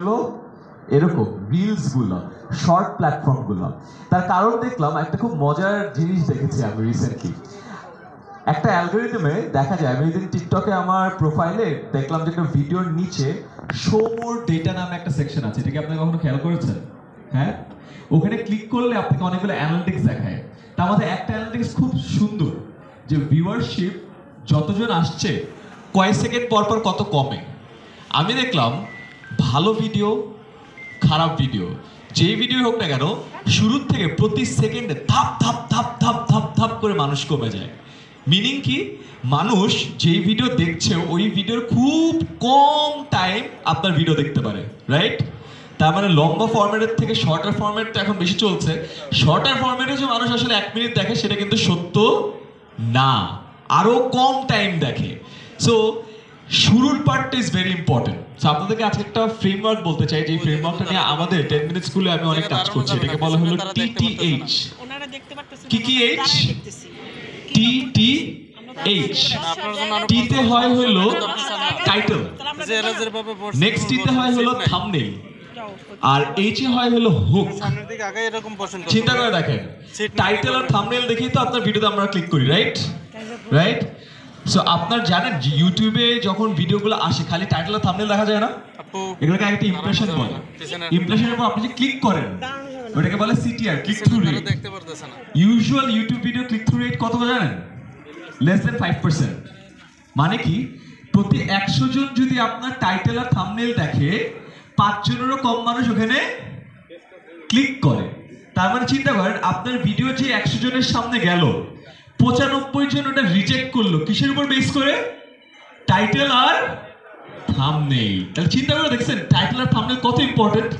হলো এরকম রিলস গুলো, শর্ট প্ল্যাটফর্ম গুলো। তার কারণ দেখলাম একটা খুব মজার জিনিস দেখেছি আমি রিসেন্টলি। একটা অ্যালগোরিদমে দেখা যায়, আমি এদিন টিকটকে আমার প্রোফাইলে দেখলাম যে একটা ভিডিওর নিচে শো মোর ডেটা নামে একটা সেকশন আছে। এটা কি আপনি কখনো খেয়াল করেছেন? হ্যাঁ, ওখানে ক্লিক করলে আপনাকে অনেকগুলো অ্যানালিটিক্স দেখায়। তার মধ্যে একটা অ্যানালিটিক্স খুব সুন্দর, যে ভিউয়ারশিপ যতজন আসছে কয়েক সেকেন্ড পর পর কত কমে। আমি দেখলাম ভালো ভিডিও, খারাপ ভিডিও, যেই ভিডিও হোক না কেন, শুরুর থেকে প্রতি সেকেন্ডে ধাপ ধাপ ধাপ ধাপ ধাপ ধাপ করে মানুষ কমে যায়। মিনিং কি, মানুষ যেই ভিডিও দেখছে ওই ভিডিওর খুব কম টাইম আপনার ভিডিও দেখতে পারে, রাইট? তার মানে লম্বা ফরম্যাটের থেকে শর্টার ফরম্যাট তো এখন বেশি চলছে। শর্টার ফরম্যাটে যে মানুষ আসলে 1 মিনিট দেখে সেটা কিন্তু সত্য না, আরো কম টাইম দেখে। সো শুরুর পার্টটা ইজ ভেরি ইম্পর্টেন্ট। সো আপনাদেরকে আজকে একটা ফ্রেমওয়ার্ক বলতে চাই, যে ফ্রেমওয়ার্কটা নিয়ে আমাদের 10 মিনিট স্কুলে আমি অনেক কাজ করছি। এটাকে বলা হলো TTH। কি কি এইচ? TTH। টি তে হয় হলো টাইটেল, নেক্সট টি তে হয় হলো থাম্বনেল, আর এইচ এ হয় হলো হুক। চিন্তা করে দেখেন, টাইটেল আর থাম্বনেল দেখেই তো আপনার ভিডিওতে আমরা ক্লিক করি, রাইট? রাইট? সো আপনার জানেন যে ইউটিউবে যখন ভিডিওগুলো আসে খালি টাইটেল আর থাম্বনেল দেখা যায় না, এগুলোকে একটা ইমপ্রেশন বলে। ইমপ্রেশনের উপর আপনি যে ক্লিক করেন ওটাকে বলে CTR, click through rate. Usual YouTube video click through rate কত জানেন? Less than 5%। মানে কি, প্রতি 100 জন যদি আপনার টাইটেল আর থাম্বনেল দেখে, 5 জনেরও কম মানুষ ওখানে ক্লিক করে। তার মানে চিন্তা করেন, আপনার ভিডিও যে 100 জনের সামনে গেল, 95 জন ওটা রিজেক্ট করলো। কিসের উপর বেস করে? টাইটেল আর থাম্বনেল। তাহলে চিন্তা করে দেখছেন টাইটেল আর থাম্বনেল কত ইম্পর্টেন্ট।